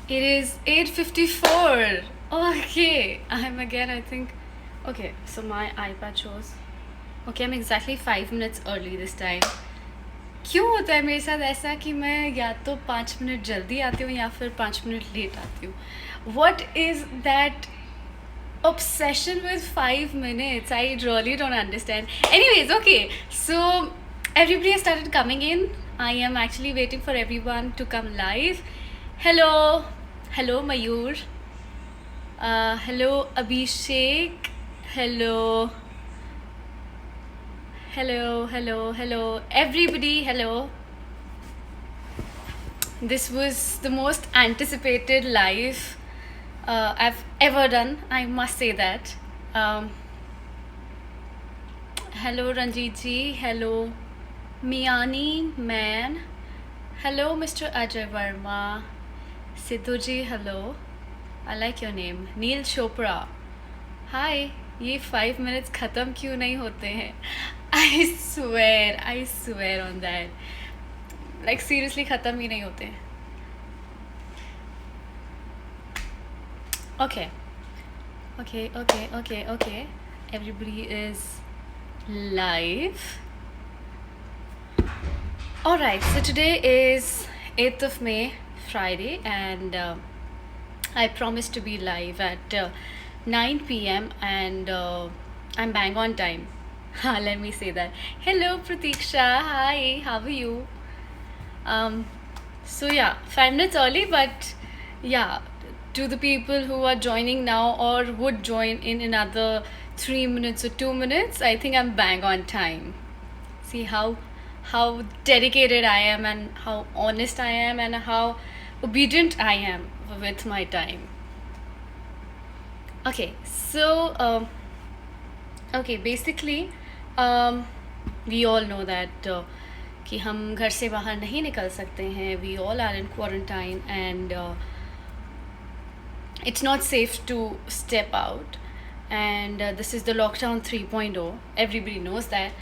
It is 8:54. Okay, I'm again, I think. Okay, so my iPad shows. Okay, I'm exactly 5 minutes early this time. क्यों होता है मेरे साथ ऐसा कि मैं या तो 5 मिनट जल्दी आती हूँ या फिर 5 मिनट लेट आती हूँ? What is that obsession with 5 minutes? I really don't understand. Anyways, okay, so everybody has started coming in. I am actually waiting for everyone to come live. Hello Mayur. Hello Abhishek. Hello everybody. Hello. This was the most anticipated live I've ever done, I must say that. Hello Ranjit ji. Hello Miani man. Hello Mr. Ajay Verma. Sidhu ji, hello. I like your name. Neil Chopra. Hi. ये 5 minutes ख़त्म क्यों नहीं होते हैं? I swear on that. Like seriously ख़त्म ही नहीं होते हैं. Okay. Everybody is live. Alright, so today is 8th of May, Friday, and I promised to be live at 9 p.m. and I'm bang on time. Let me say that. Hello Pratiksha, hi, how are you? So yeah, 5 minutes early, but yeah, to the people who are joining now or would join in another 3 minutes or 2 minutes, I think I'm bang on time. See how dedicated I am and how honest I am and how obedient I am with my time. Okay, so basically we all know that कि हम घर से बाहर नहीं निकल सकते हैं. We all are in quarantine and it's not safe to step out, and this is the lockdown 3.0. Everybody knows that.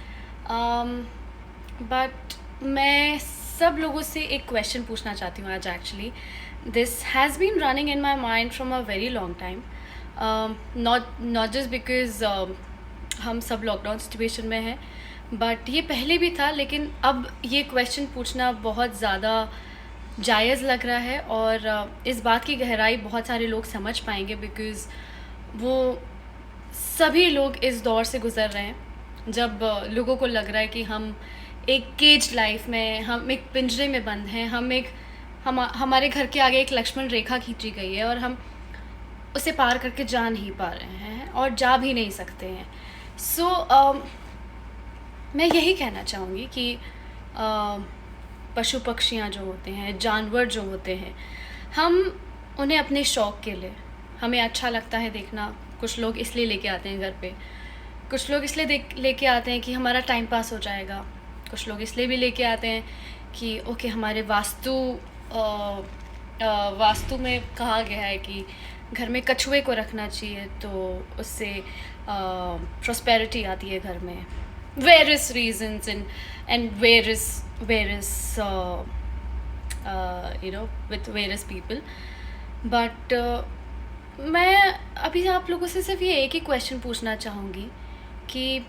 But मैं सब लोगों से एक क्वेश्चन पूछना चाहती हूँ आज. Actually this has been running in my mind from a very long time. Not just because हम सब लॉकडाउन सिचुएशन में हैं, बट ये पहले भी था, लेकिन अब ये क्वेश्चन पूछना बहुत ज़्यादा जायज़ लग रहा है. और इस बात की गहराई बहुत सारे लोग समझ पाएंगे बिकॉज़ वो सभी लोग इस दौर से गुज़र रहे हैं जब लोगों को लग रहा है कि हम एक केज लाइफ में, हम एक पिंजरे में बंद हैं. हमारे घर के आगे एक लक्ष्मण रेखा खींची गई है और हम उसे पार करके जा नहीं पा रहे हैं और जा भी नहीं सकते हैं. सो मैं यही कहना चाहूँगी कि पशु पक्षियाँ जो होते हैं, जानवर जो होते हैं, हम उन्हें अपने शौक़ के लिए, हमें अच्छा लगता है देखना. कुछ लोग इसलिए लेके आते हैं घर पे, कुछ लोग इसलिए लेके आते हैं कि हमारा टाइम पास हो जाएगा. कुछ लोग इसलिए भी लेके आते हैं कि ओके हमारे वास्तु में कहा गया है कि घर में कछुए को रखना चाहिए तो उससे प्रॉस्पेरिटी आती है घर में. Various reasons and various with various people. But मैं अभी आप लोगों से सिर्फ ये एक ही क्वेश्चन पूछना चाहूँगी कि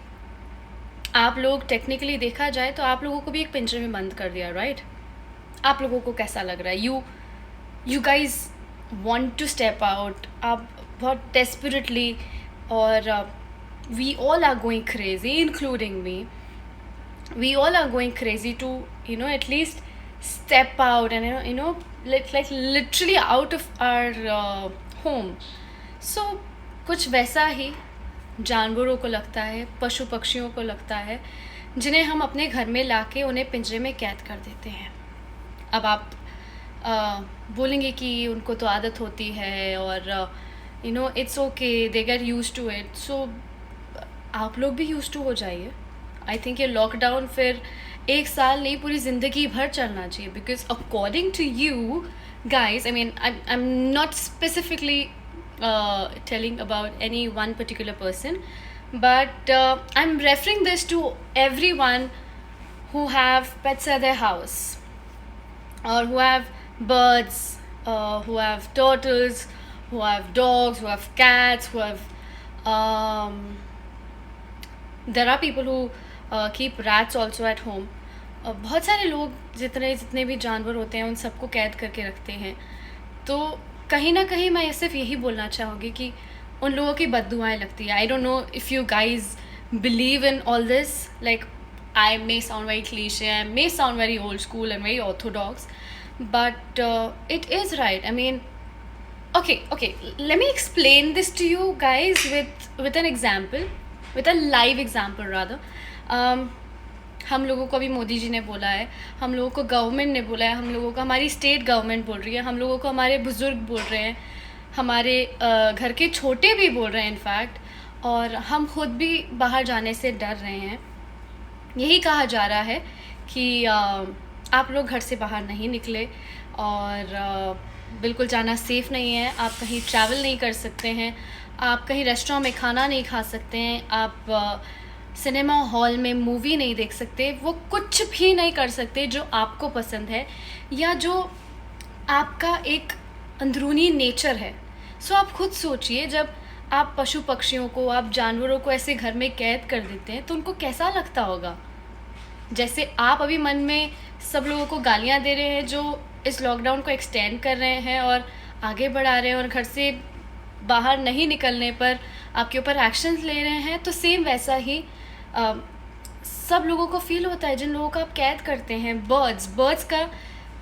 आप लोग टेक्निकली देखा जाए तो आप लोगों को भी एक पिंजरे में बंद कर दिया, राइट? आप लोगों को कैसा लग रहा है? You guys want to step out. आप बहुत डेस्परेटली, और we all are going crazy including me. We all are going crazy to at least step out and like literally out of our home. So कुछ वैसा ही जानवरों को लगता है, पशु पक्षियों को लगता है, जिन्हें हम अपने घर में लाके उन्हें पिंजरे में कैद कर देते हैं. अब आप बोलेंगे कि उनको तो आदत होती है और it's okay, they get used to it. So आप लोग भी यूज्ड टू हो जाइए. आई थिंक ये लॉकडाउन फिर 1 साल नहीं, पूरी ज़िंदगी भर चलना चाहिए. Because according to you guys, I am not specifically telling about any one particular person, but I'm referring this to everyone who have pets at their house or who have birds who have turtles, who have dogs, who have cats, who have there are people who keep rats also at home. बहुत सारे लोग जितने भी जानवर होते हैं उन सबको कैद करके रखते हैं. तो कहीं ना कहीं मैं सिर्फ यही बोलना चाहूँगी कि उन लोगों की बददुआएं लगती है. आई don't know if you guys believe in all this. Like I may sound very cliche, I may sound very old school and very orthodox, but it is right. I mean, okay, let me explain this to you guys with an example, with a live example rather. हम लोगों को अभी मोदी जी ने बोला है, हम लोगों को गवर्नमेंट ने बोला है, हम लोगों को हमारी स्टेट गवर्नमेंट बोल रही है, हम लोगों को हमारे बुज़ुर्ग बोल रहे हैं, हमारे घर के छोटे भी बोल रहे हैं इनफैक्ट, और हम खुद भी बाहर जाने से डर रहे हैं. यही कहा जा रहा है कि आप लोग घर से बाहर नहीं निकले और बिल्कुल जाना सेफ़ नहीं है. आप कहीं ट्रैवल नहीं कर सकते हैं, आप कहीं रेस्टोरेंट में खाना नहीं खा सकते हैं, आप सिनेमा हॉल में मूवी नहीं देख सकते, वो कुछ भी नहीं कर सकते जो आपको पसंद है या जो आपका एक अंदरूनी नेचर है. सो आप खुद सोचिए, जब आप पशु पक्षियों को, आप जानवरों को ऐसे घर में कैद कर देते हैं तो उनको कैसा लगता होगा. जैसे आप अभी मन में सब लोगों को गालियां दे रहे हैं जो इस लॉकडाउन को एक्सटेंड कर रहे हैं और आगे बढ़ा रहे हैं और घर से बाहर नहीं निकलने पर आपके ऊपर एक्शंस ले रहे हैं, तो सेम वैसा ही सब लोगों को फील होता है जिन लोगों को आप कैद करते हैं. बर्ड्स का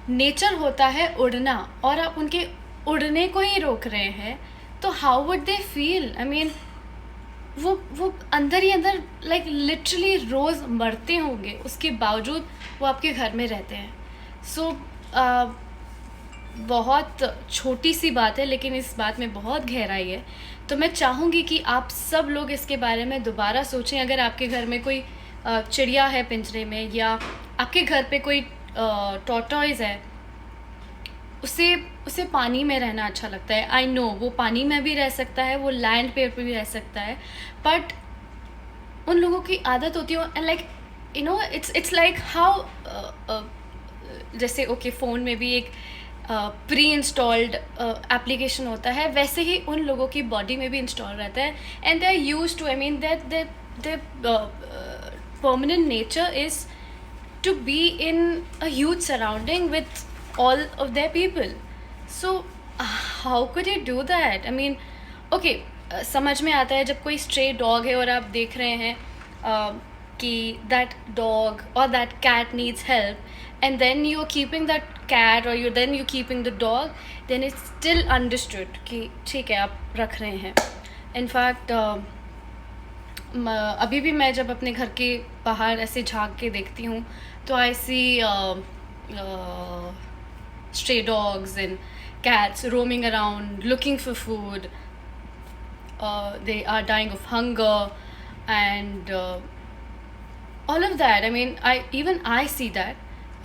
नेचर होता है उड़ना, और आप उनके उड़ने को ही रोक रहे हैं, तो how would they feel. I mean, वो अंदर ही अंदर लाइक लिटरली रोज़ मरते होंगे, उसके बावजूद वो आपके घर में रहते हैं. सो बहुत छोटी सी बात है लेकिन इस बात में बहुत गहराई है. तो मैं चाहूँगी कि आप सब लोग इसके बारे में दोबारा सोचें. अगर आपके घर में कोई चिड़िया है पिंजरे में, या आपके घर पे कोई टॉर्टॉइज़ है, उसे पानी में रहना अच्छा लगता है. आई नो वो पानी में भी रह सकता है, वो लैंड पे भी रह सकता है, बट उन लोगों की आदत होती है. And like you know, it's like how जैसे ओके फ़ोन में भी एक प्री इंस्टॉल्ड एप्लीकेशन होता है, वैसे ही उन लोगों की बॉडी में भी इंस्टॉल रहता है. And they are use to, I mean that permanent nature is to be in a huge surrounding with all of their people. So how could you do that? I mean, okay, समझ में आता है जब कोई stray dog है और आप देख रहे हैं कि that dog or that cat needs help, and then you're keeping that cat or you're keeping the dog, then it's still understood कि ठीक है आप रख रहे हैं. In fact अभी भी मैं जब अपने घर के बाहर ऐसे झांक के देखती हूँ तो आई सी stray dogs and cats roaming around looking for food. They are dying of hunger and all of that. I mean, I see that.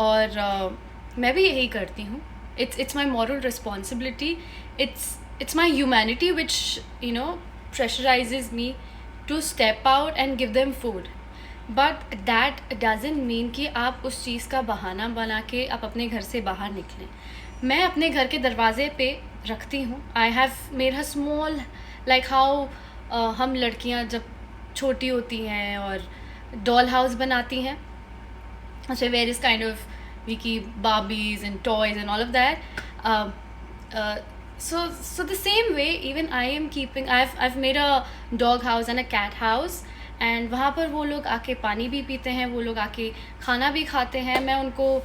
और मैं भी यही करती हूँ. It's my moral responsibility. It's my humanity which, you know, pressurizes me to step out and give them food. But that doesn't mean कि आप उस चीज़ का बहाना बना के आप अपने घर से बाहर निकलें. मैं अपने घर के दरवाजे पे रखती हूँ. I have made a small, like how हम लड़कियाँ जब छोटी होती हैं और डॉल हाउस बनाती हैं, अच्छा various kind of we keep Barbies and toys and all of that. So the same way, even I am keeping, I've made a dog house and a cat house, and वहाँ पर वो लोग आके पानी भी पीते हैं, वो लोग आके खाना भी खाते हैं. मैं उनको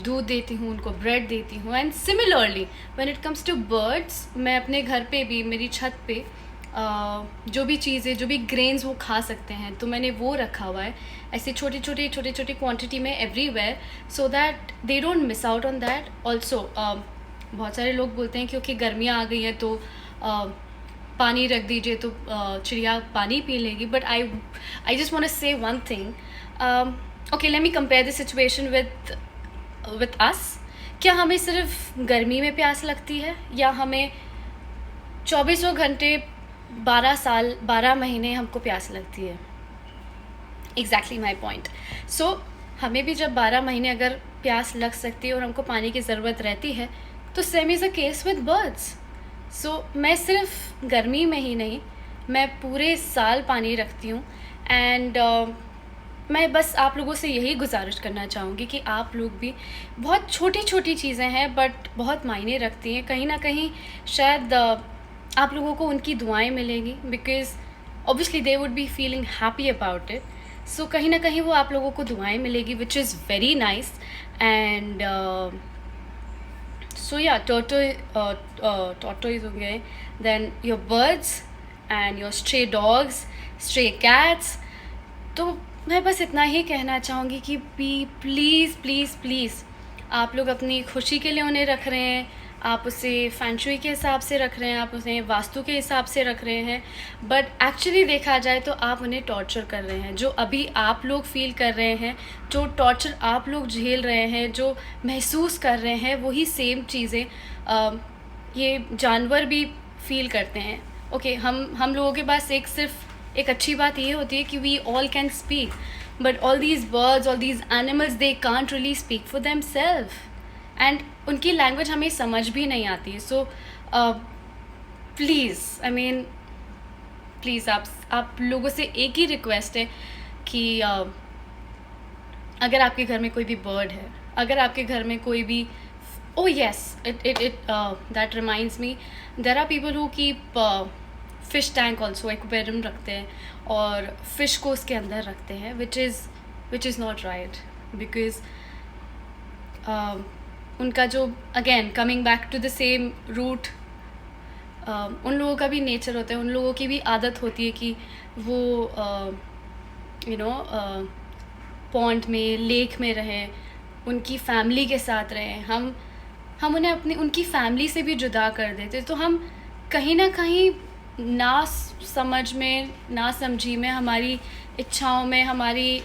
दूध देती हूँ, उनको ब्रेड देती हूँ. And similarly when it comes to birds, मैं अपने घर पे भी, मेरी छत पे जो भी चीज़ें, जो भी ग्रेन्स वो खा सकते हैं, तो मैंने वो रखा हुआ है ऐसे छोटी छोटी क्वांटिटी में everywhere, so that they don't miss out on that. Also बहुत सारे लोग बोलते हैं क्योंकि गर्मियाँ आ गई हैं तो पानी रख दीजिए तो चिड़िया पानी पी लेगी. But I just want to say one thing. Okay, let me compare the situation with us. क्या हमें सिर्फ गर्मी में प्यास लगती है, या हमें 24 घंटे 12 महीने हमको प्यास लगती है? Exactly my point. सो हमें भी जब 12 महीने अगर प्यास लग सकती है और हमको पानी की ज़रूरत रहती है, तो same is a case with birds. So मैं सिर्फ गर्मी में ही नहीं, मैं पूरे साल पानी रखती हूँ. एंड मैं बस आप लोगों से यही गुजारिश करना चाहूँगी कि आप लोग भी, बहुत छोटी छोटी चीज़ें हैं बट बहुत मायने रखती हैं. कहीं ना कहीं शायद आप लोगों को उनकी दुआएं मिलेंगी, because obviously they would be feeling happy about it. So कहीं ना कहीं वो आप लोगों को दुआएं मिलेगी, which is very nice. And so या tortoise हो गए, then your birds and your stray dogs, stray cats. तो मैं बस इतना ही कहना चाहूँगी कि प्लीज़ प्लीज़ प्लीज़ आप लोग अपनी खुशी के लिए उन्हें रख रहे हैं, आप उसे फैंशुई के हिसाब से रख रहे हैं, आप उसे वास्तु के हिसाब से रख रहे हैं, बट एक्चुअली देखा जाए तो आप उन्हें टॉर्चर कर रहे हैं. जो अभी आप लोग फील कर रहे हैं, जो टॉर्चर आप लोग झेल रहे हैं, जो महसूस कर रहे हैं, वही सेम चीज़ें ये जानवर भी फील करते हैं. ओके, हम लोगों के पास सिर्फ एक अच्छी बात ये होती है कि we all can speak, but all these birds, all these animals, they can't really speak for them self, and उनकी लैंग्वेज हमें समझ भी नहीं आती है. So please, I mean please आप लोगों से एक ही रिक्वेस्ट है कि अगर आपके घर में कोई भी बर्ड है, अगर आपके घर में कोई भी, oh yes, that reminds me, there are people who keep fish tank also, aquarium रखते हैं और fish को उसके अंदर रखते हैं, which is not right, because उनका जो, again coming back to the same root, उन लोगों का भी नेचर होता है, उन लोगों की भी आदत होती है कि वो पॉन्ड में, लेक में रहें, उनकी फैमिली के साथ रहें. हम उन्हें उनकी फैमिली से भी जुदा कर देते. तो हम कहीं ना कहीं ना समझ में, ना समझी में, हमारी इच्छाओं में, हमारी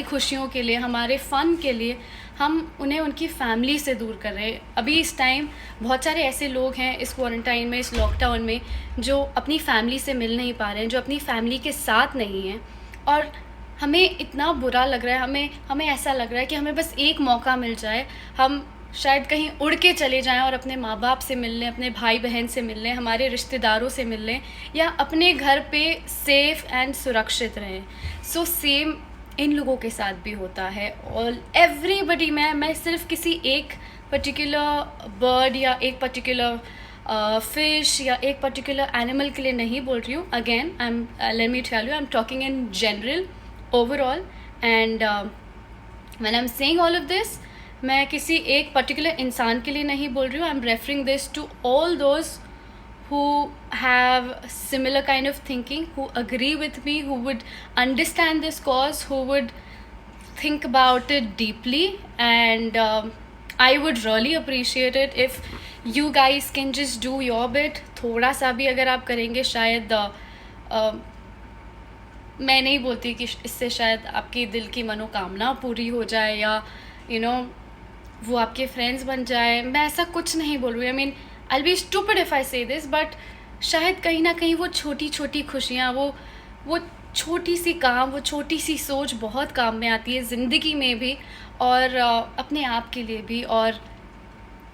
खुशियों के लिए, हमारे फ़न के लिए हम उन्हें उनकी फैमिली से दूर कर रहे हैं. अभी इस टाइम बहुत सारे ऐसे लोग हैं इस क्वारंटाइन में, इस लॉकडाउन में, जो अपनी फैमिली से मिल नहीं पा रहे हैं, जो अपनी फैमिली के साथ नहीं हैं. और हमें इतना बुरा लग रहा है, हमें ऐसा लग रहा है कि हमें बस एक मौका मिल जाए, हम शायद कहीं उड़ के चले जाएं और अपने माँ बाप से मिल लें, अपने भाई बहन से मिल लें, हमारे रिश्तेदारों से मिल लें, या अपने घर पे सेफ़ एंड सुरक्षित रहें. सो सेम इन लोगों के साथ भी होता है. और एवरीबडी, मैं सिर्फ किसी एक पर्टिकुलर बर्ड या एक पर्टिकुलर फिश या एक पर्टिकुलर एनिमल के लिए नहीं बोल रही हूँ. Again let me tell you, I am talking in general, overall, and when I'm saying all of this, मैं किसी एक पर्टिकुलर इंसान के लिए नहीं बोल रही हूँ. I am referring this to all those who have similar kind of thinking, who agree with me, who would understand this cause, who would think about it deeply, and I would really appreciate it if you guys can just do your bit. थोड़ा सा भी अगर आप करेंगे, शायद मैं नहीं बोलती कि इससे शायद आपकी दिल की मनोकामना पूरी हो जाए, या वो आपके फ्रेंड्स बन जाए. मैं ऐसा कुछ नहीं बोल रही. आई mean, I will be stupid if I से दिस, बट शायद कहीं ना कहीं वो छोटी छोटी खुशियाँ, वो छोटी सी काम, वो छोटी सी सोच बहुत काम में आती है ज़िंदगी में भी, और अपने आप के लिए भी, और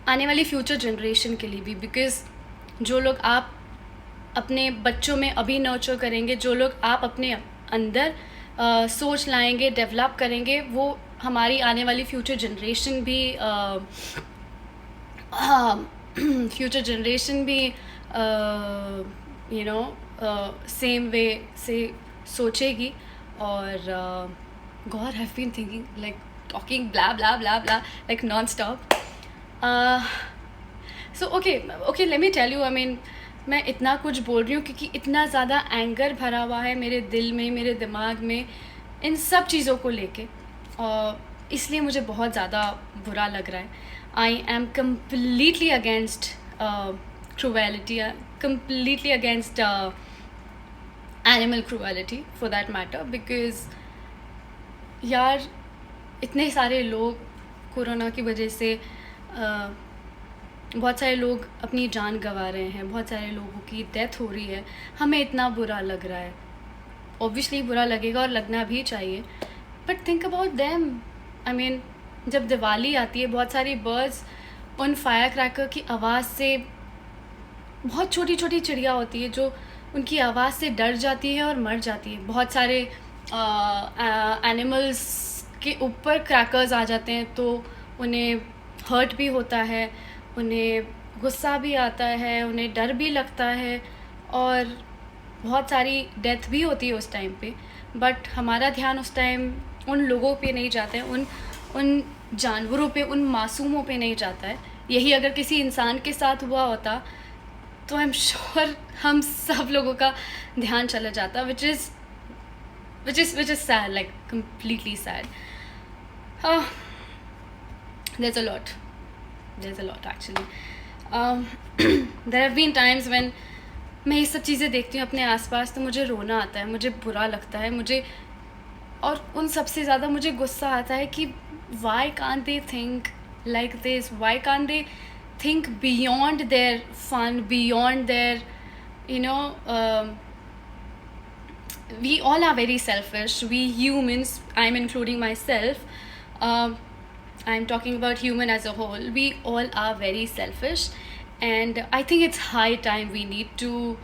आने वाली फ्यूचर जनरेशन के लिए भी. बिकॉज़ जो लोग आप अपने बच्चों में अभी नर्चर करेंगे, जो लोग आप अपने अंदर सोच लाएंगे, डेवलप करेंगे, वो हमारी आने वाली फ्यूचर जनरेशन भी सेम वे से सोचेगी. और God, I've been thinking, like talking blah blah blah blah like non-stop. So okay, let me tell you, I mean, मैं इतना कुछ बोल रही हूँ क्योंकि इतना ज़्यादा एंगर भरा हुआ है मेरे दिल में, मेरे दिमाग में, इन सब चीज़ों को लेके, इसलिए मुझे बहुत ज़्यादा बुरा लग रहा है. I am completely against cruelty, completely against animal cruelty for that matter. Because यार, इतने सारे लोग कोरोना की वजह से, बहुत सारे लोग अपनी जान गंवा रहे हैं, बहुत सारे लोगों की डेथ हो रही है. हमें इतना बुरा लग रहा है. ऑब्वियसली बुरा लगेगा और लगना भी चाहिए, but think about them. I mean, जब दिवाली आती है बहुत सारी बर्ड्स उन फायर क्रैकर की आवाज़ से, बहुत छोटी छोटी चिड़िया होती है जो उनकी आवाज़ से डर जाती है और मर जाती है। बहुत सारे एनिमल्स के ऊपर क्रैकर्स आ जाते हैं तो उन्हें हर्ट भी होता है, उन्हें गुस्सा भी आता है, उन्हें डर भी लगता है और बहुत सारी डेथ भी होती है उस टाइम पे। बट हमारा ध्यान उस टाइम उन लोगों पे नहीं जाता है, उन जानवरों पे, उन मासूमों पे नहीं जाता है। यही अगर किसी इंसान के साथ हुआ होता तो आई एम श्योर हम सब लोगों का ध्यान चला जाता, which is sad, like completely sad. there's a lot actually. There have been times when मैं ये सब चीज़ें देखती हूँ अपने आसपास तो मुझे रोना आता है, मुझे बुरा लगता है, मुझे, और उन सबसे ज़्यादा मुझे गुस्सा आता है कि why can't they think like this, why can't they think beyond their fun, beyond their, you know, we all are very selfish, we humans, I'm including myself, I'm talking about human as a whole, we all are very selfish, and I think it's high time we need to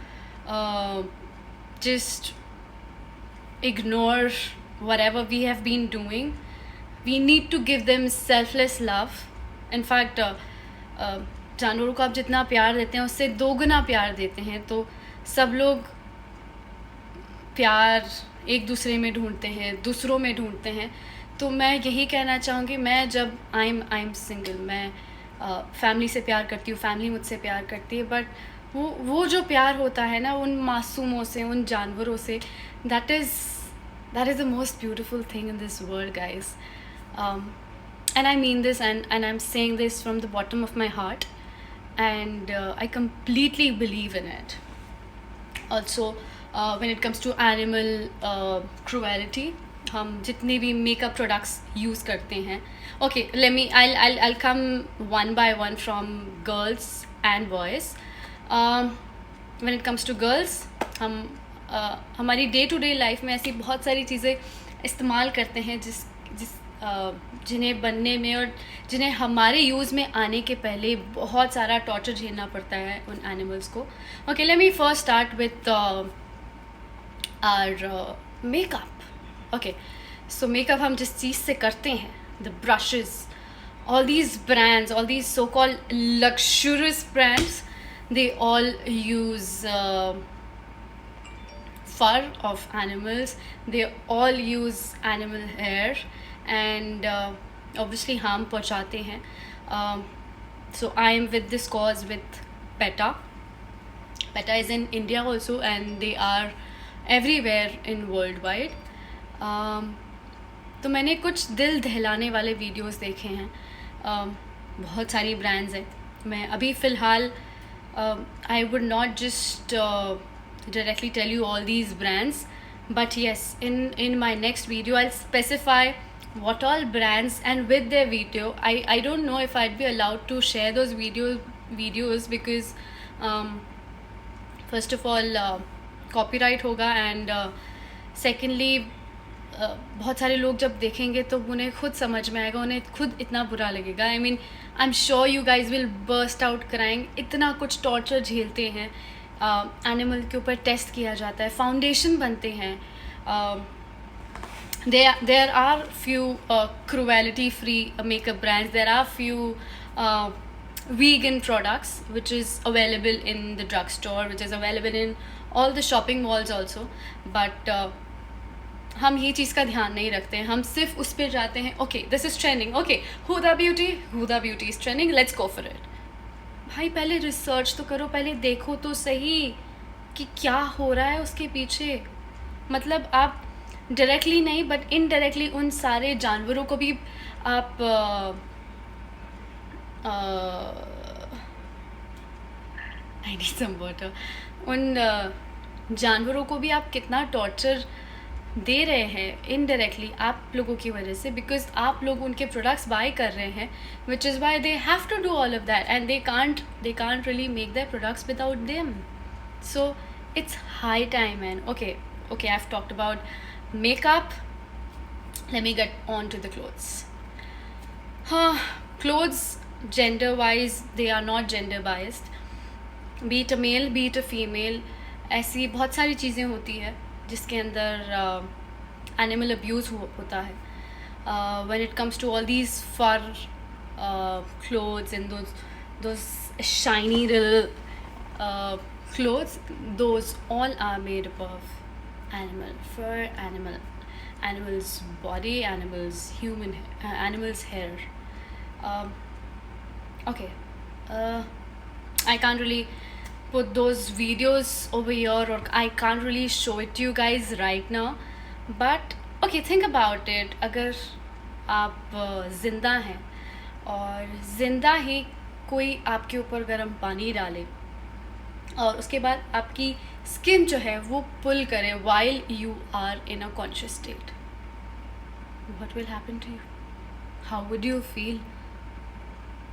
just ignore whatever we have been doing. We need to give them selfless love. In fact, जानवरों को आप जितना प्यार देते हैं उससे दोगुना प्यार देते हैं, तो सब लोग प्यार एक दूसरे में ढूंढते हैं, दूसरों में ढूंढते हैं। तो मैं यही कहना चाहूँगी, मैं जब आई एम सिंगल, मैं फैमिली से प्यार करती हूँ, फैमिली मुझसे प्यार करती है, बट वो जो प्यार होता है ना उन मासूमों से, उन जानवरों से, that is the most beautiful thing in this world guys. And I mean this, and I'm saying this from the bottom of my heart, and I completely believe in it. Also, when it comes to animal cruelty, हम जितने भी makeup products use करते हैं, okay, I'll come one by one from girls and boys. When it comes to girls, हम हमारी day to day life में ऐसी बहुत सारी चीज़ें इस्तेमाल करते हैं जिन्हें बनने में और जिन्हें हमारे यूज़ में आने के पहले बहुत सारा टॉर्चर झेलना पड़ता है उन एनिमल्स को. Okay, let me first start with our makeup. Okay, so makeup हम जिस चीज़ से करते हैं, the brushes, all these brands, all these so-called luxurious brands, they all use fur of animals, they all use animal hair, and obviously harm पहुँचाते हैं. So I am with this cause with PETA. PETA is in India also, and they are everywhere in worldwide. तो मैंने कुछ दिल दहलाने वाले videos देखे हैं. बहुत सारी ब्रांड्स हैं. मैं अभी फ़िलहाल I would not just directly tell you all these brands, but yes, in my next video I'll specify what all brands and with their video. I don't know if I'd be allowed to share those videos because first of all copyright होगा, and secondly बहुत सारे लोग जब देखेंगे तो उन्हें खुद समझ में आएगा, उन्हें खुद इतना बुरा लगेगा. आई mean, I am sure you guys will burst out crying. इतना कुछ टॉर्चर झेलते हैं, एनिमल के ऊपर टेस्ट किया जाता है, फाउंडेशन बनते हैं. there are few cruelty free makeup brands, there are few vegan products which is available in the drugstore, which is available in all the shopping malls also, but हम ये चीज़ का ध्यान नहीं रखते हैं. हम सिर्फ उस पर जाते हैं, okay this is trending, okay Huda Beauty is trending, let's go for it. भाई पहले रिसर्च तो करो, पहले देखो तो सही कि क्या हो रहा है उसके पीछे. मतलब आप डायरेक्टली नहीं बट इनडायरेक्टली उन सारे जानवरों को भी आप आई नीड सम वाटर, उन जानवरों को भी आप कितना टॉर्चर दे रहे हैं इनडायरेक्टली आप लोगों की वजह से, बिकॉज आप लोग उनके प्रोडक्ट्स बाय कर रहे हैं, which is why they have to do all of that, and they can't really make their products without them. So it's high time. And okay I have talked about makeup, let me get on to the clothes. हाँ, clothes gender wise they are not gender biased, be it a male be it a female. ऐसी बहुत सारी चीज़ें होती है जिसके अंदर animal abuse होता है. When it comes to all these fur clothes and those shiny little clothes, those all are made up of animal fur, animal's body, animal's hair. Um, okay, I can't really put those videos over here, or I can't really show it to you guys right now. But okay, think about it. अगर आप ज़िंदा हैं और ज़िंदा ही कोई आपके ऊपर गर्म पानी डाले और उसके बाद आपकी स्किन जो है वो पुल करे while you are in a conscious state, what will happen to you? How would you feel?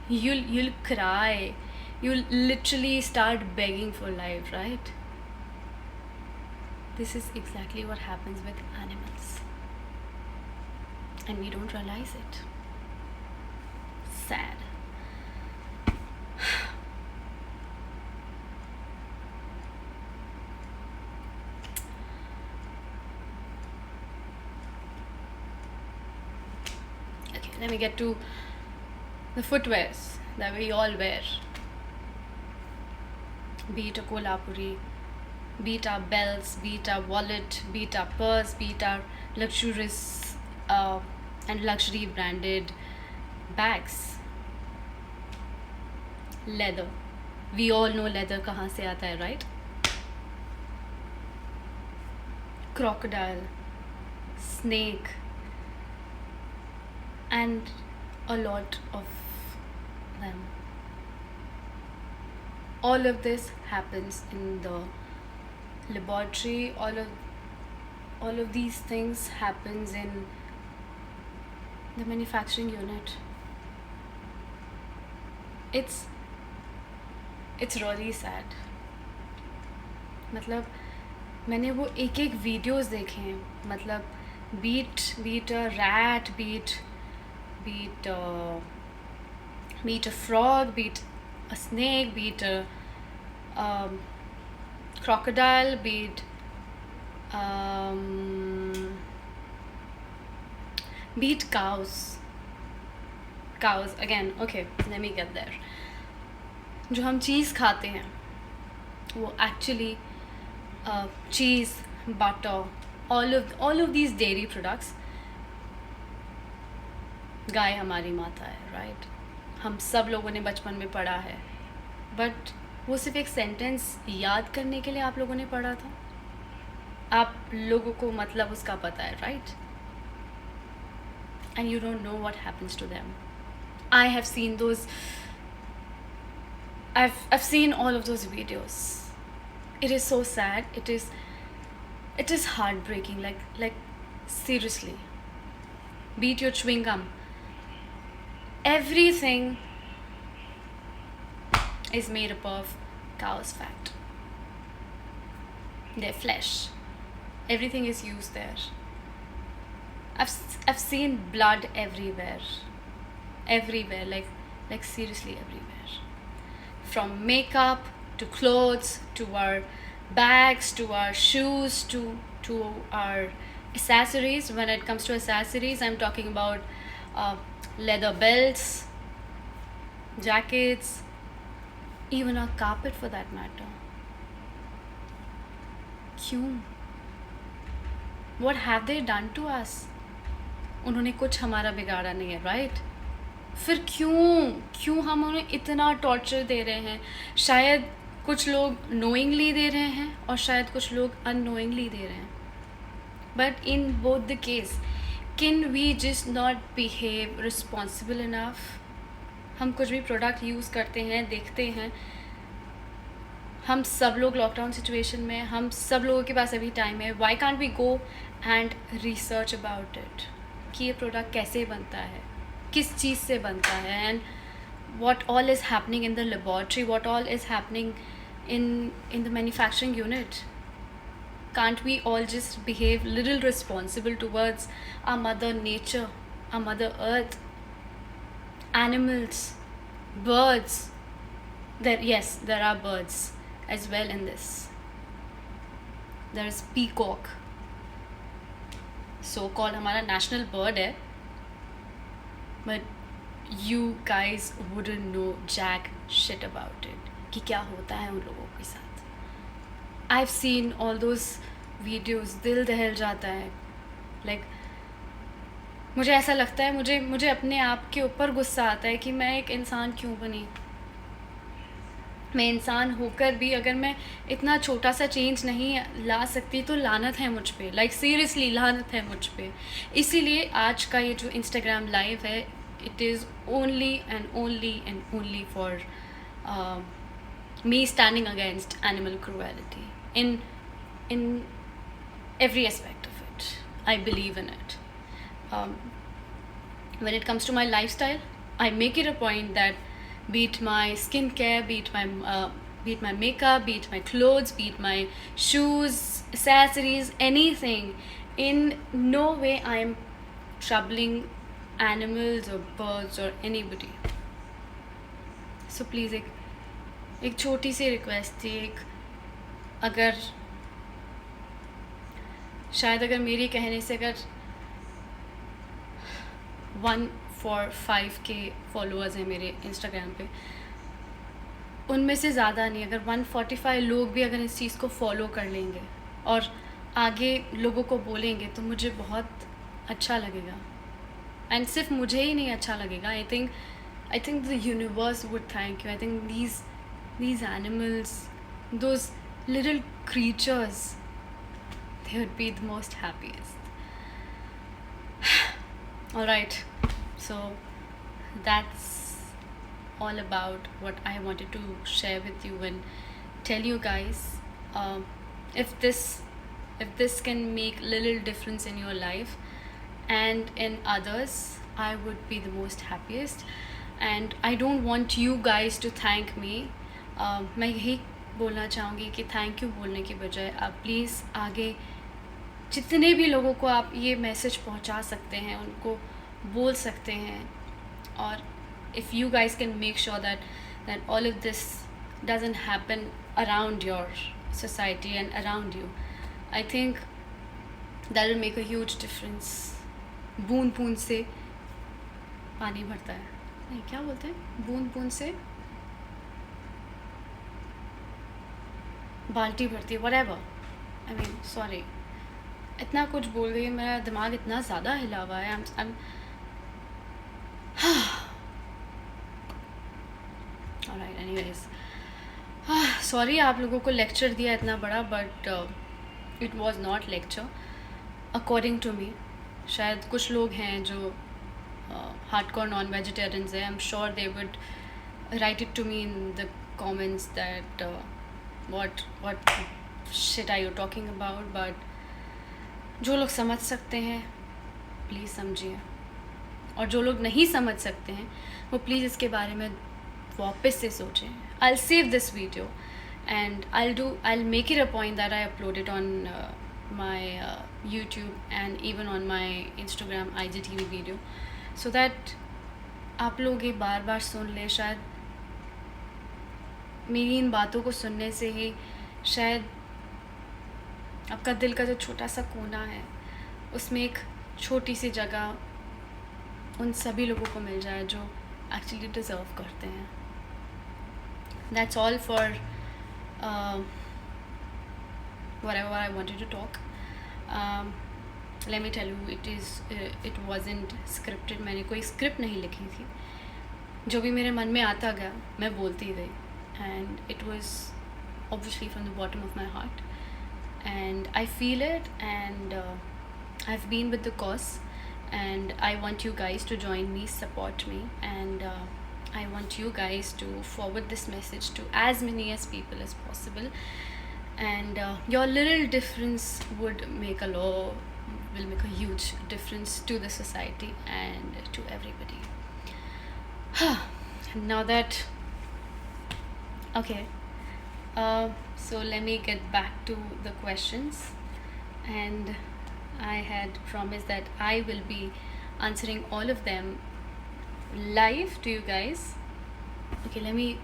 You'll cry. You'll literally start begging for life, right? This is exactly what happens with animals, and we don't realize it. Sad. Okay, let me get to the footwears that we all wear. Be it a kolhapuri, be it our belts, be it our wallet, be it our purse, be it our luxurious and luxury branded bags. Leather. We all know leather कहाँ से आता है, right? Crocodile, snake, and a lot of them. All of this happens in the laboratory. All of these things happens in the manufacturing unit. It's really sad. मतलब मैंने वो एक videos देखे हैं. मतलब beat a rat, beat a frog, beat a snake, beat a crocodile, beat cows again. Okay, let me get there. जो हम चीज़ खाते हैं वो actually cheese, butter, all of these dairy products, गाय हमारी माता है, राइट? हम सब लोगों ने बचपन में पढ़ा है, बट वो सिर्फ एक सेंटेंस याद करने के लिए आप लोगों ने पढ़ा था. आप लोगों को मतलब उसका पता है, right? And you don't know what happens to them. I have seen those. I've seen all of those videos. It is so sad. It is heartbreaking. Like seriously. Beat your chewing gum. Everything is made up of cow's fat. Their flesh. Everything is used there. I've seen blood everywhere, like seriously everywhere. From makeup to clothes to our bags to our shoes to our accessories. When it comes to accessories, I'm talking about leather belts, jackets, even our carpet for that matter. क्यों? What have they done to us? उन्होंने कुछ हमारा बिगाड़ा नहीं है, right? फिर क्यों हम उन्हें इतना टॉर्चर दे रहे हैं? शायद कुछ लोग नोइंगली दे रहे हैं और शायद कुछ लोग अननोइंगली दे रहे हैं. But in both the case, can we just not behave responsible enough? हम कुछ भी प्रोडक्ट यूज़ करते हैं, देखते हैं, हम सब लोग लॉकडाउन सिचुएशन में, हम सब लोगों के पास अभी टाइम है. Why can't we go and research about it कि ये प्रोडक्ट कैसे बनता है, किस चीज़ से बनता है, and what all is happening in the laboratory, what all is happening in the manufacturing unit. Can't we all just behave little responsible towards our mother nature, our mother earth? animals, birds. Yes, there are birds as well in this. There is peacock, so called हमारा national bird है, but you guys wouldn't know jack shit about it कि क्या होता है उन लोगों के साथ. I've seen all those videos, दिल दहल जाता है. Like मुझे ऐसा लगता है, मुझे अपने आप के ऊपर गुस्सा आता है कि मैं एक इंसान क्यों बनी. मैं इंसान होकर भी अगर मैं इतना छोटा सा चेंज नहीं ला सकती तो लानत है मुझ पे. लाइक सीरियसली लानत है मुझ पे. इसीलिए आज का ये जो इंस्टाग्राम लाइव है, it is only and only for me standing against animal cruelty in every aspect of it. I believe in it. When it comes to my lifestyle, I make it a point that be it my skincare, be it my makeup, be it my clothes, be it my shoes, accessories, anything, in no way I am troubling animals or birds or anybody. So please, एक छोटी सी request थी. अगर मेरी कहने से अगर 145 के followers हैं मेरे इंस्टाग्राम पे, उनमें से ज़्यादा नहीं, अगर 145 लोग भी अगर इस चीज़ को फॉलो कर लेंगे और आगे लोगों को बोलेंगे तो मुझे बहुत अच्छा लगेगा. एंड सिर्फ मुझे ही नहीं अच्छा लगेगा, I think the universe would thank you. I think these animals, those little creatures, they would be the most happiest. Alright, so that's all about what I wanted to share with you and tell you guys. If this can make little difference in your life and in others, I would be the most happiest. And I don't want you guys to thank me. मैं यही बोलना चाहूँगी कि thank you बोलने की बजाय आप please आगे जितने भी लोगों को आप ये मैसेज पहुँचा सकते हैं उनको बोल सकते हैं. और if you guys can make sure that all of this doesn't happen around your society and around you, I think that will make a huge difference. बूंद बूंद से पानी भरता है, नहीं क्या बोलते हैं, बूंद बूंद से बाल्टी भरती है, whatever. I mean, sorry. इतना कुछ बोल गई, मेरा दिमाग इतना ज़्यादा हिला हुआ है. Alright, anyways. Sorry आप लोगों को लेक्चर दिया इतना बड़ा, but it was not lecture. According to me, शायद कुछ लोग हैं जो hardcore non-vegetarians हैं. I'm sure they would write it to me in the comments that what shit are you talking about, but जो लोग समझ सकते हैं प्लीज़ समझिए, और जो लोग नहीं समझ सकते हैं वो प्लीज़ इसके बारे में वापस से सोचें. I'll save this video and I'll make it a point that I upload it on my YouTube and even on my Instagram IGTV video, so that आप लोग ये बार बार सुन ले. शायद मेरी इन बातों को सुनने से ही शायद आपका दिल का जो छोटा सा कोना है उसमें एक छोटी सी जगह उन सभी लोगों को मिल जाए जो एक्चुअली डिज़र्व करते हैं. That's all for whatever I wanted to talk. Let me tell you, it wasn't scripted. मैंने कोई स्क्रिप्ट नहीं लिखी थी, जो भी मेरे मन में आता गया मैं बोलती गई. And it was obviously from the bottom of my heart, and I feel it, and I've been with the cause, and I want you guys to join me, support me, and I want you guys to forward this message to as many as people as possible, and your little difference will make a huge difference to the society and to everybody. Now that okay, so let me get back to the questions, and I had promised that I will be answering all of them live to you guys. Okay, let me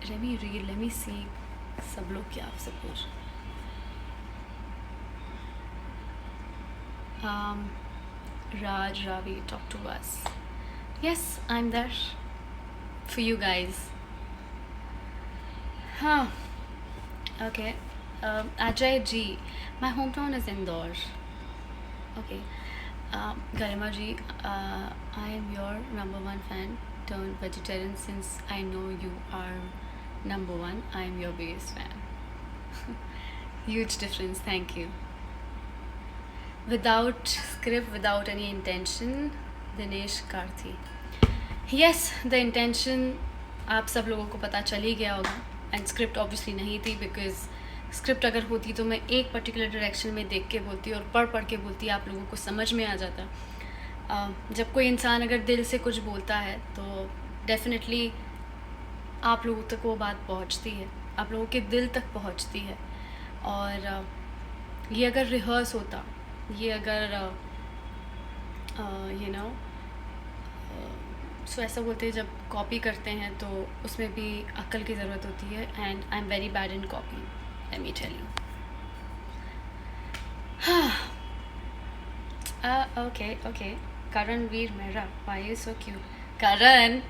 read. Let me see. सब लोग क्या आपसे पूछ. Raj Ravi, talk to us. Yes, I'm there for you guys. Huh. Okay. Ajay G. My hometown is Indore. Okay. Garima Ji, I am your number one fan turned vegetarian since I know you are number one. I am your biggest fan. Huge difference. Thank you. Without script, without any intention, Dinesh Karthi. Yes, the intention आप सब लोगों को पता चल ही गया होगा. And script obviously नहीं थी, बिकॉज स्क्रिप्ट अगर होती तो मैं एक पर्टिकुलर डायरेक्शन में देख के बोलती और पढ़ के बोलती, आप लोगों को समझ में आ जाता. जब कोई इंसान अगर दिल से कुछ बोलता है तो डेफिनेटली आप लोगों तक वो बात पहुंचती है, आप लोगों के दिल तक पहुंचती है. और ये अगर रिहर्स होता, ये अगर यू नो सो ऐसा बोलते हैं जब कॉपी करते हैं तो उसमें भी अक्ल की ज़रूरत होती है. And I am very bad in copy, let me tell you. Okay. Karanveer Mehra, why are you so cute? Karan,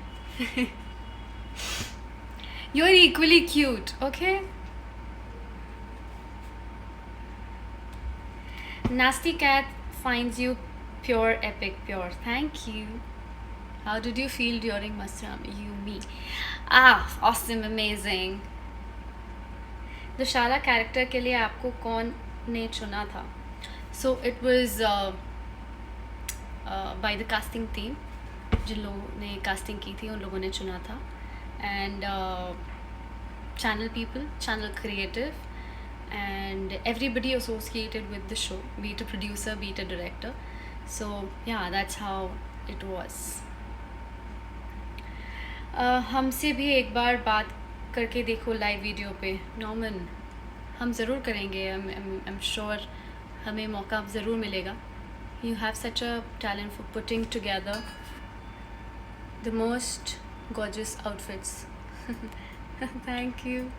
you're equally cute, okay? Nasty Cat finds you pure, epic, pure. Thank you. How did you feel during Masram? You, me. Awesome, amazing. Dushala character के लिए आपको कौन ने चुना था? So it was by the casting team. जिन लोगों ने casting की थी उन लोगों ने चुना था. And channel people, channel creative, and everybody associated with the show, be it a producer, be it a director. So yeah, that's how it was. हमसे भी एक बार बात करके देखो लाइव वीडियो पे. नॉर्मन, हम ज़रूर करेंगे. आई एम श्योर हमें मौका ज़रूर मिलेगा. You have such a talent for putting together the most gorgeous outfits. Thank you.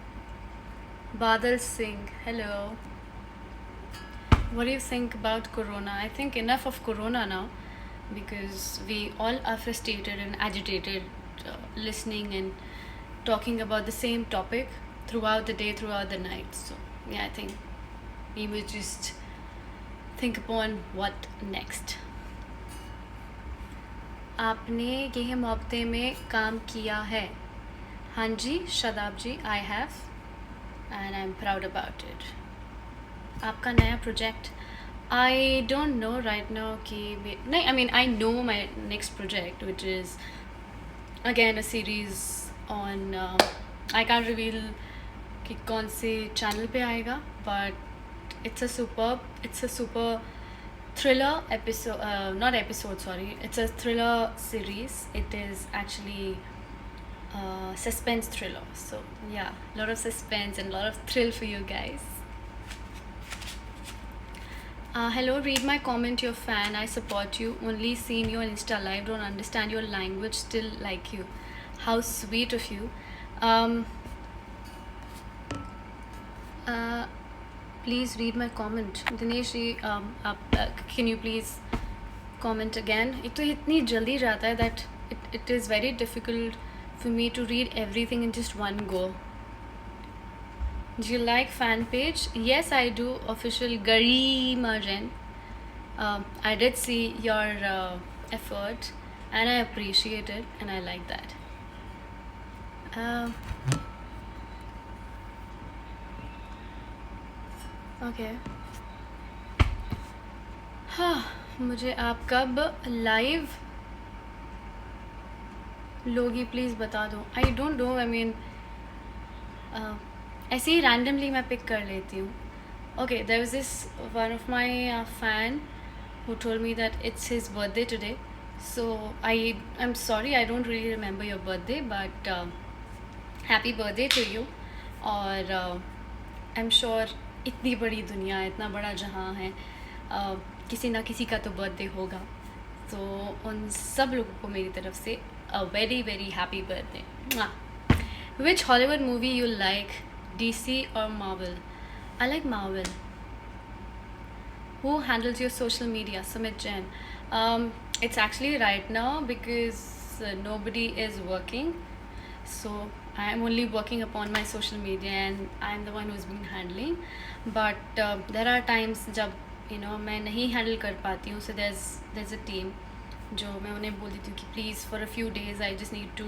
Badal Singh, hello. What do you think about Corona? I think enough of Corona now, because we all are frustrated and agitated, listening and talking about the same topic throughout the day, throughout the night. So yeah, I think we will just think upon what next. आपने ये मोहब्बतें में काम किया है? हाँ जी Shadab ji, I have and I am proud about it. आपका नया project? I don't know right now कि नहीं, I mean I know my next project which is again a series on, I can reveal कि कौन से चैनल पे आएगा, बट it's a super thriller episode, not episode, sorry, it's a thriller series. It is actually suspense thriller, so yeah, a lot of suspense and a lot of thrill for you guys. Hello, read my comment, your fan, I support you, only seen you on Insta live, don't understand your language, still like you. How sweet of you. Please read my comment. Dinesh ji, can you please comment again? एक तो इतनी जल्दी जाता है that it is very difficult for me to read everything in just one go. Do you like fan page? Yes, I do. Official Garima Jen. I did see your effort and I appreciate it and I like that. Okay. हाँ, मुझे आप कब live लोगी please बता दो. I don't know, I mean ऐसे ही randomly मैं पिक कर लेती हूँ. Okay, there was this one of my fan who told me that it's his birthday today. So I'm sorry, I don't really remember your birthday, but happy birthday to you. और I'm sure इतनी बड़ी दुनिया है, इतना बड़ा जहाँ है, किसी ना किसी का तो बर्थडे होगा. तो उन सब लोगों को मेरी तरफ से a very very happy birthday. Mwah. Which Hollywood movie you like, DC or Marvel? I like Marvel. Who handles your social media? Sumit Jain. It's actually right now because nobody is working, so I'm only working upon my social media and I'm the one who's been handling. But there are times जब मैं नहीं handle कर पाती हूँ, so there's a team जो मैं उन्हें बोल देती हूँ कि please for a few days I just need to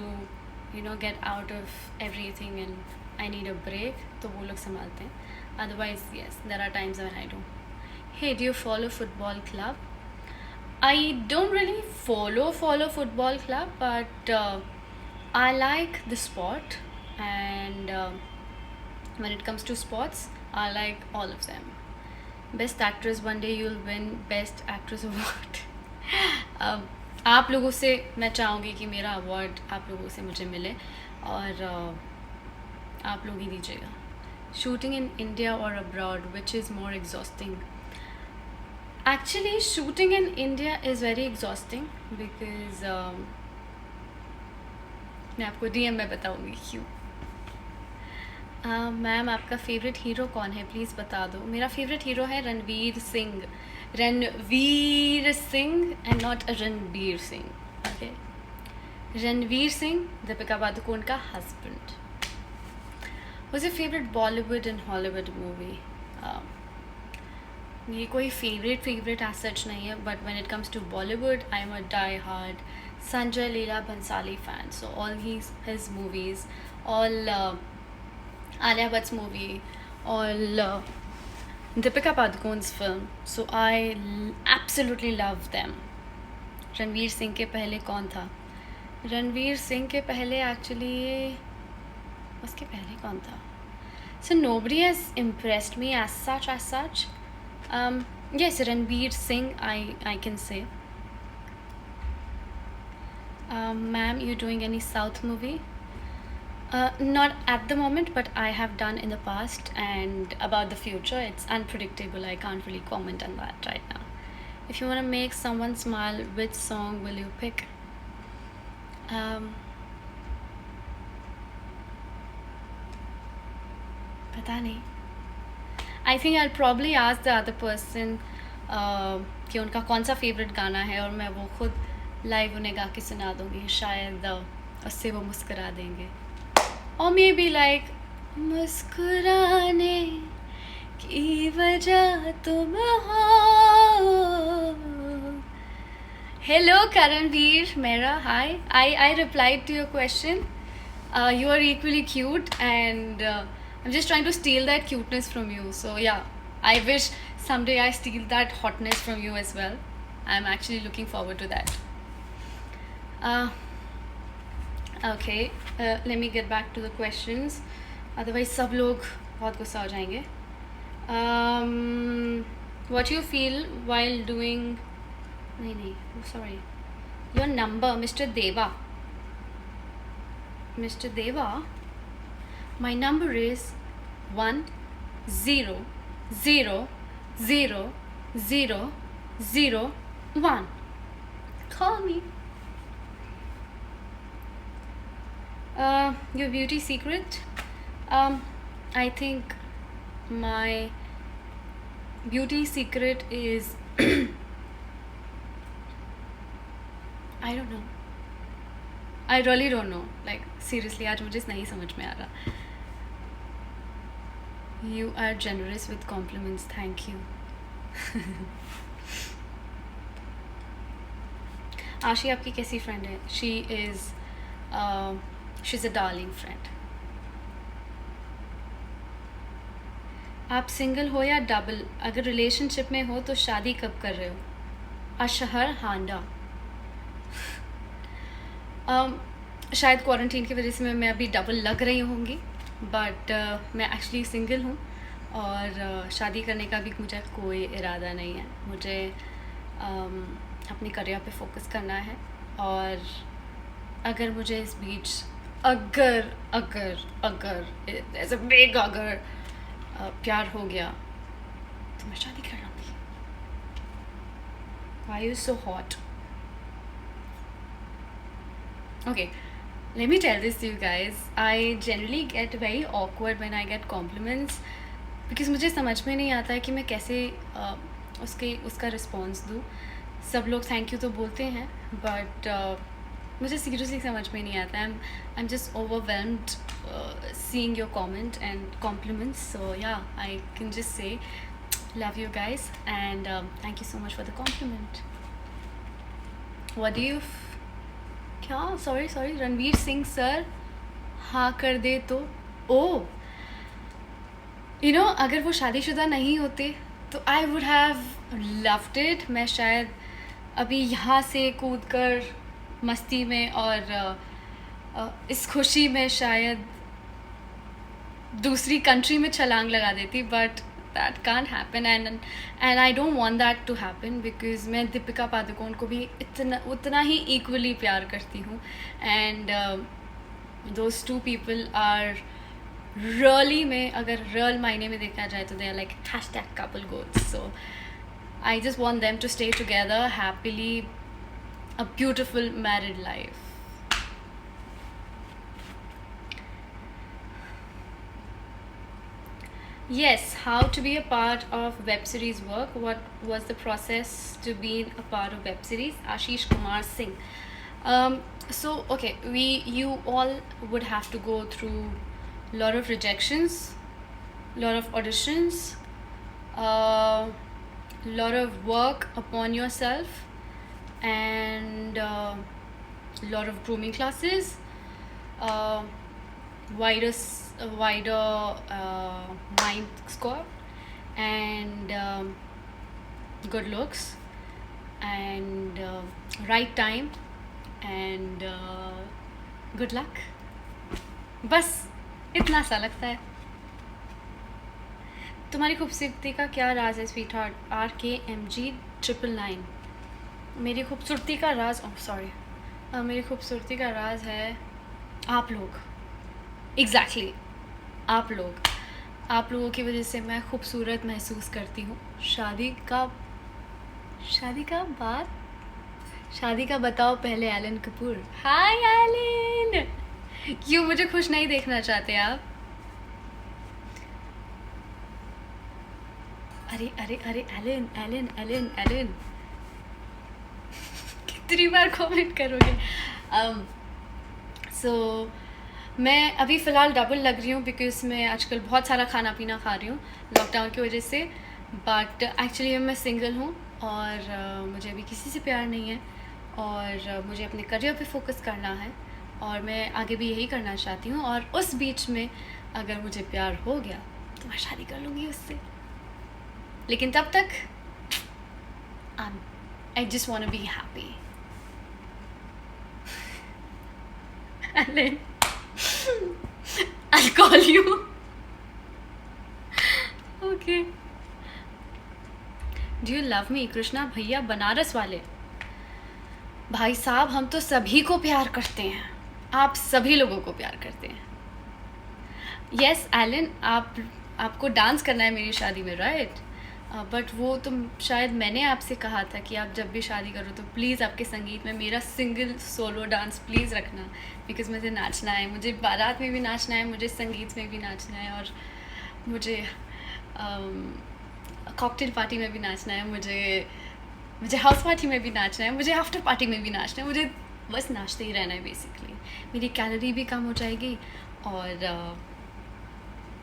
get out of everything and I need a break, तो वो लोग संभालते हैं. Otherwise yes, there are times when I do. Hey, do you follow football club? I don't really follow football club, but I like the sport, and when it comes to sports, I like all of them. Best actress, one day you'll win best actress award. आप लोगों से मैं चाहूँगी कि मेरा award आप लोगों से मुझे मिले, और आप लोग ही दीजिएगा. Shooting in India or abroad, which is more exhausting? Actually, shooting in India is very exhausting because मैं आपको DM में बताऊँगी क्यों. मैम आपका फेवरेट हीरो कौन है, प्लीज़ बता दो. मेरा फेवरेट हीरो है Ranveer Singh and not Ranbir Singh. Okay, Ranveer Singh, Deepika Padukone का husband. Was your favourite Bollywood and Hollywood movie? ये कोई फेवरेट एज सच नहीं है, but when it comes to Bollywood I am a die hard Sanjay Leela Bhansali fan. So all his movies, all Alia Bhatt's movie, all Deepika Padukone's film. So I absolutely love them. Ranveer Singh के पहले कौन था? रणवीर सिंह के पहले actually उसके पहले कौन था? So nobody has impressed me as such. Yes, Ranveer Singh, I can say. Ma'am, you doing any South movie? Not at the moment, but I have done in the past, and about the future, it's unpredictable. I can't really comment on that right now. If you want to make someone smile, which song will you pick? पता नहीं. I think I'll probably ask the other person कि उनका कौन सा favourite गाना है, और मैं वो खुद लाइव उन्हें गा के सुना दूँगी. शायद उससे वो मुस्कुरा देंगे. और मे बी लाइक मुस्कुराने की वजह तुम हो. हेलो करणवीर मेरा, हाय. I replied to your question. You are equally cute, and I'm just trying to steal that cuteness from you. So yeah, I wish someday I steal that hotness from you as well. I'm actually looking forward to that. Okay, let me get back to the questions. Otherwise सब लोग बहुत गुस्सा हो जाएंगे. What you feel while doing? नहीं, sorry. Your number, Mr. Deva. Mr. Deva, my number is 100001. Call me. Your beauty secret? I think my beauty secret is I don't know. I really don't know. Like seriously, आज मुझे नहीं समझ में आ रहा. You are generous with compliments. Thank you. आशी आपकी कैसी friend है? She's a darling friend. आप सिंगल हो या डबल? अगर रिलेशनशिप में हो तो शादी कब कर रहे हो? अशहर हांडा. शायद क्वारंटीन की वजह से मैं अभी डबल लग रही होंगी, बट मैं एक्चुअली सिंगल हूँ, और शादी करने का भी मुझे कोई इरादा नहीं है. मुझे अपनी करियर पे फोकस करना है, और अगर मुझे इस बीच अगर ऐसा बिग अगर प्यार हो गया तो मैं शादी कर लूँगी. Why are you so hot? Okay, let me tell this to you guys. I generally get very awkward when I get compliments because मुझे समझ में नहीं आता है कि मैं कैसे उसका रिस्पॉन्स दूँ. सब लोग थैंक यू तो बोलते हैं बट मुझे सीरियसली समझ में नहीं आता. I am just overwhelmed seeing your comment and compliments. So yeah, I can just say love you guys and thank you so much for the compliment. What do you क्या sorry Ranveer Singh sir हाँ कर दे तो ओ अगर वो शादीशुदा नहीं होते तो I would have loved it. मैं शायद अभी यहाँ से कूद कर मस्ती में और इस खुशी में शायद दूसरी कंट्री में छलांग लगा देती. But that can't happen and I don't want that to happen because मैं दीपिका पादुकोण को भी उतना ही equally प्यार करती हूँ and those two people are really में अगर real मायने में देखा जाए तो they are like #couple goals. So I just want them to stay together happily, a beautiful married life. Yes, how to be a part of web series work. What was the process to be a part of web series? Ashish Kumar Singh. So okay, you all would have to go through a lot of rejections, lot of auditions, lot of work upon yourself, and lot of grooming classes, wider mind score, and good looks, and right time, and good luck. बस इतना सा लगता है. तुम्हारी खूबसूरती का क्या राज है स्वीट हार्ट? RKMG999. मेरी खूबसूरती का राज मेरी खूबसूरती का राज है आप लोग. एग्जैक्टली आप लोगों की वजह से मैं खूबसूरत महसूस करती हूँ. शादी का बताओ पहले. एलन कपूर. हाय एलन, क्यों मुझे खुश नहीं देखना चाहते आप? अरे एलन कितनी बार कमेंट करोगे? सो मैं अभी फ़िलहाल डबल लग रही हूँ बिकॉज मैं आजकल बहुत सारा खाना पीना खा रही हूँ लॉकडाउन की वजह से. बट एक्चुअली मैं सिंगल हूँ और मुझे अभी किसी से प्यार नहीं है और मुझे अपने करियर पे फोकस करना है और मैं आगे भी यही करना चाहती हूँ. और उस बीच में अगर मुझे प्यार हो गया तो मैं शादी कर लूँगी उससे. लेकिन तब तक I just want to be happy. Alan, I'll call you. Okay. Do you love me? Krishna भैया बनारस वाले. भाई साहब हम तो सभी को प्यार करते हैं. आप सभी लोगों को प्यार करते हैं. Yes, Alan, आपको डांस करना है मेरी शादी में, राइट? बट वो तो शायद मैंने आपसे कहा था कि आप जब भी शादी करो तो प्लीज़ आपके संगीत में मेरा सिंगल सोलो डांस प्लीज़ रखना बिकॉज़ मुझे नाचना है. मुझे बारात में भी नाचना है, मुझे संगीत में भी नाचना है और मुझे कॉकटेल पार्टी में भी नाचना है, मुझे हाउस पार्टी में भी नाचना है, मुझे आफ्टर पार्टी में भी नाचना है. मुझे बस नाचते ही रहना है बेसिकली. मेरी कैलोरी भी कम हो जाएगी और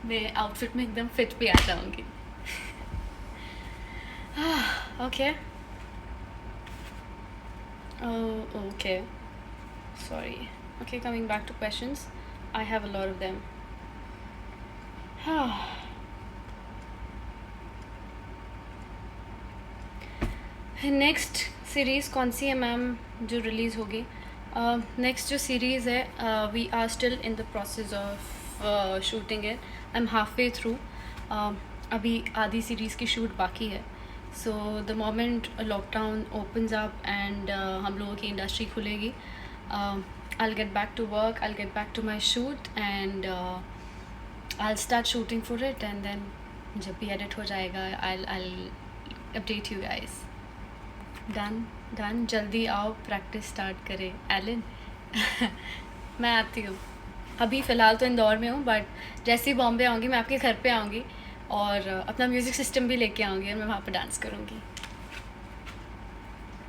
मैं आउटफिट में एकदम फिट भी आ जाऊँगी. Okay. Oh, okay. Sorry. Okay, coming back to questions. I have a lot of them. Next series कौन सी है मैम जो रिलीज़ होगी? नेक्स्ट जो सीरीज़ है we are still in the process of shooting it. I am half way through. अभी आधी series की shoot बाकी है. So the moment lockdown opens up and हम लोगों की इंडस्ट्री खुलेगी, I'll get back to work, I'll get back to my shoot and I'll start shooting for it and then जब भी edit हो जाएगा I'll update you guys. Done. जल्दी आओ, प्रैक्टिस स्टार्ट करें. एलन मैं आती हूँ। अभी फ़िलहाल तो इंदौर में हूँ, बट जैसे ही बॉम्बे आऊँगी मैं आपके घर पे आऊँगी और अपना म्यूज़िक सिस्टम भी लेके आऊँगी और मैं वहाँ पे डांस करूँगी।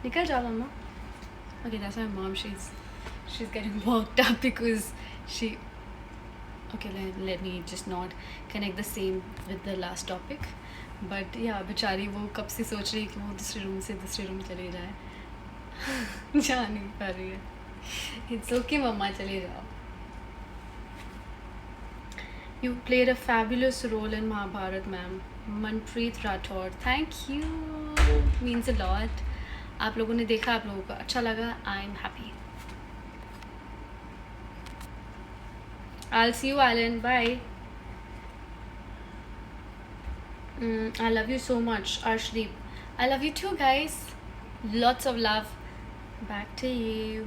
निकल जाओ मम्मा। Okay, that's my mom. She's getting worked up because she. Okay, let me just not connect the same with the last topic. But yeah, बेचारी वो कब से सोच रही है कि वो दूसरे रूम से दूसरे रूम चले जाए। जा नहीं पा रही है। It's okay, मम्मा चले जाओ। You played a fabulous role in Mahabharat, ma'am. Manpreet Rathod. Thank you. Means a lot. आप लोगों ने देखा, आप लोगों को अच्छा लगा. I'm happy. I'll see you, Alan. Bye. I love you so much, Arshdeep. I love you too, guys. Lots of love. Back to you.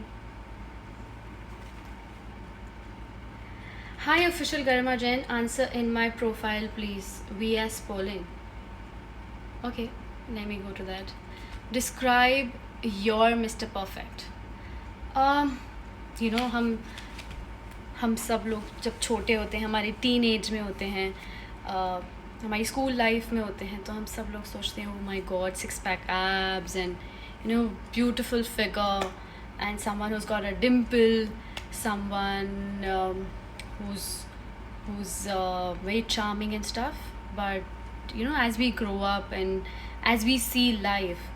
Hi, official Garima Jain. Answer in my profile, please. VS polling. Okay, let me go to that. Describe your Mr. Perfect. हम सब लोग जब छोटे होते हैं, हमारी teen age में होते हैं, हमारी स्कूल लाइफ में होते हैं, तो हम सब लोग सोचते हैं, oh my God, 6-pack abs and beautiful figure and someone who's got a dimple, someone who's very charming and stuff. But as we grow up and as we see life,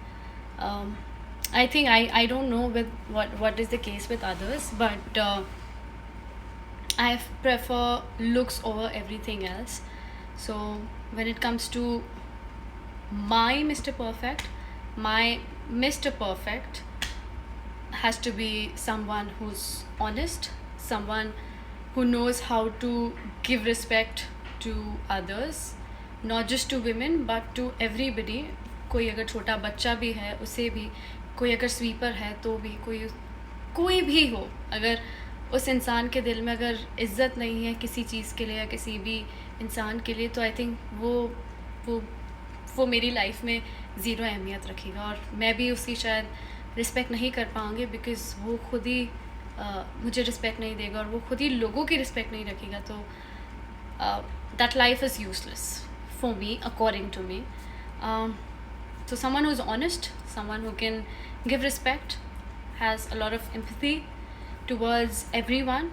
I think I don't know with what is the case with others, but I prefer looks over everything else. So when it comes to my Mr. Perfect has to be someone who's honest, someone who knows how to give respect to others, not just to women but to everybody. कोई अगर छोटा बच्चा भी है उसे भी, कोई अगर स्वीपर है तो भी, कोई भी हो, अगर उस इंसान के दिल में अगर इज़्ज़त नहीं है किसी चीज़ के लिए या किसी भी इंसान के लिए, तो आई थिंक वो मेरी लाइफ में ज़ीरो अहमियत रखेगा और मैं भी उसकी शायद रिस्पेक्ट नहीं कर पाऊँगी, बिकॉज़ वो खुद ही मुझे रिस्पेक्ट नहीं देगा और वो खुद ही लोगों की रिस्पेक्ट नहीं रखेगा. तो that life is useless for me, according to me. So someone who's honest, someone who can give respect, has a lot of empathy towards everyone,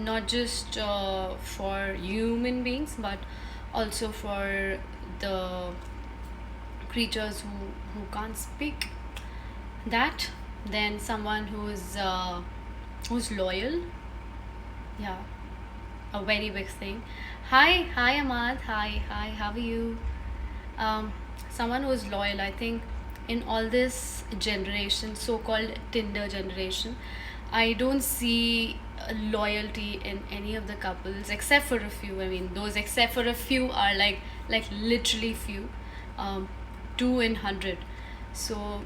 not just for human beings but also for the creatures who can't speak. That, then someone who's loyal. Yeah, a very big thing. Hi Ahmad. Hi, how are you? Someone who is loyal. I think in all this generation, so-called Tinder generation, I don't see loyalty in any of the couples except for a few. I mean, those except for a few are like literally few, 2 in 100. So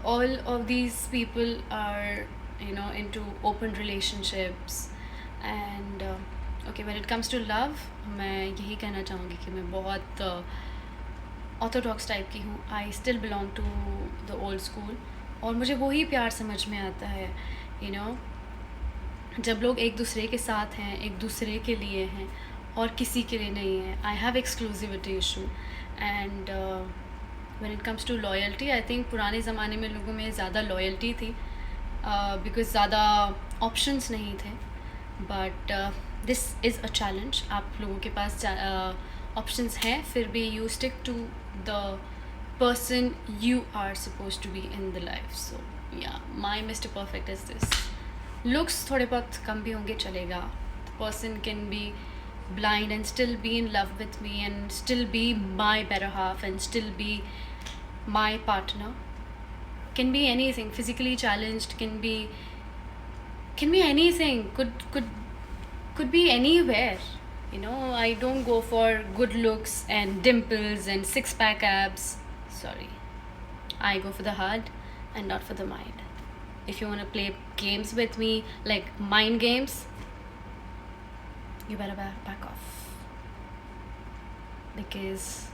all of these people are into open relationships. And okay, when it comes to love, मैं यही कहना चाहूँगी कि मैं बहुत Orthodox type की हूँ. I still belong to the old school और मुझे वही प्यार समझ में आता है. जब लोग एक दूसरे के साथ हैं, एक दूसरे के लिए हैं और किसी के लिए नहीं है. I have exclusivity issue. And when it comes to loyalty, I think पुराने ज़माने में लोगों में ज़्यादा लॉयल्टी थी बिकॉज़ ज़्यादा ऑप्शंस नहीं थे. But this is a challenge. आप लोगों के पास ऑप्शंस हैं, फिर भी you stick to the person you are suppose to be in the life. So yeah, my mister perfect is this. Looks थोड़े बहुत कम भी होंगे चलेगा. The person can be blind and still be in love with me and still be my better half and still be my partner. Can be anything. Physically challenged, can be anything. Could be anywhere. I don't go for good looks and dimples and 6-pack abs. Sorry, I go for the heart and not for the mind. If you want to play games with me, like mind games, you better back off, because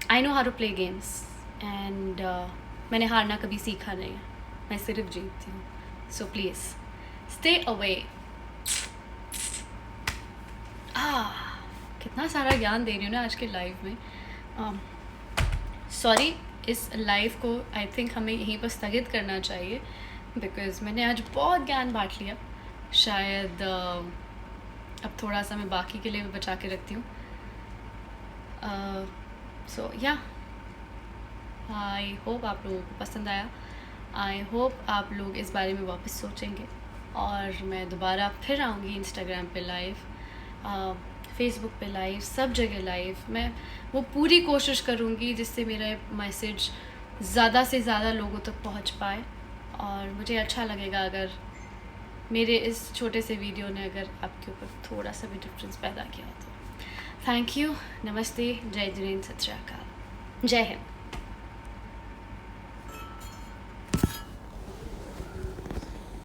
I know how to play games and मैंने हारना कभी सीखा नहीं है. मैं सिर्फ जीतती हूँ. So please stay away. कितना सारा ज्ञान दे रही हूँ ना आज के लाइव में। सॉरी, इस लाइव को आई थिंक हमें यहीं पर स्थगित करना चाहिए, बिकॉज़ मैंने आज बहुत ज्ञान बांट लिया। शायद अब थोड़ा सा मैं बाकी के लिए भी बचा के रखती हूँ। सो या, आई होप आप लोगों को पसंद आया। आई होप आप लोग इस बारे में वापस सोचेंगे, और मैं दोबारा फिर आऊँगी इंस्टाग्राम पे लाइव, फेसबुक पे लाइव, सब जगह लाइव। मैं वो पूरी कोशिश करूँगी जिससे मेरा मैसेज ज़्यादा से ज़्यादा लोगों तक पहुँच पाए, और मुझे अच्छा लगेगा अगर मेरे इस छोटे से वीडियो ने अगर आपके ऊपर थोड़ा सा भी डिफरेंस पैदा किया तो। थैंक यू, नमस्ते, जय जिनेंद्र, सत श्री अकाल, जय हिंद।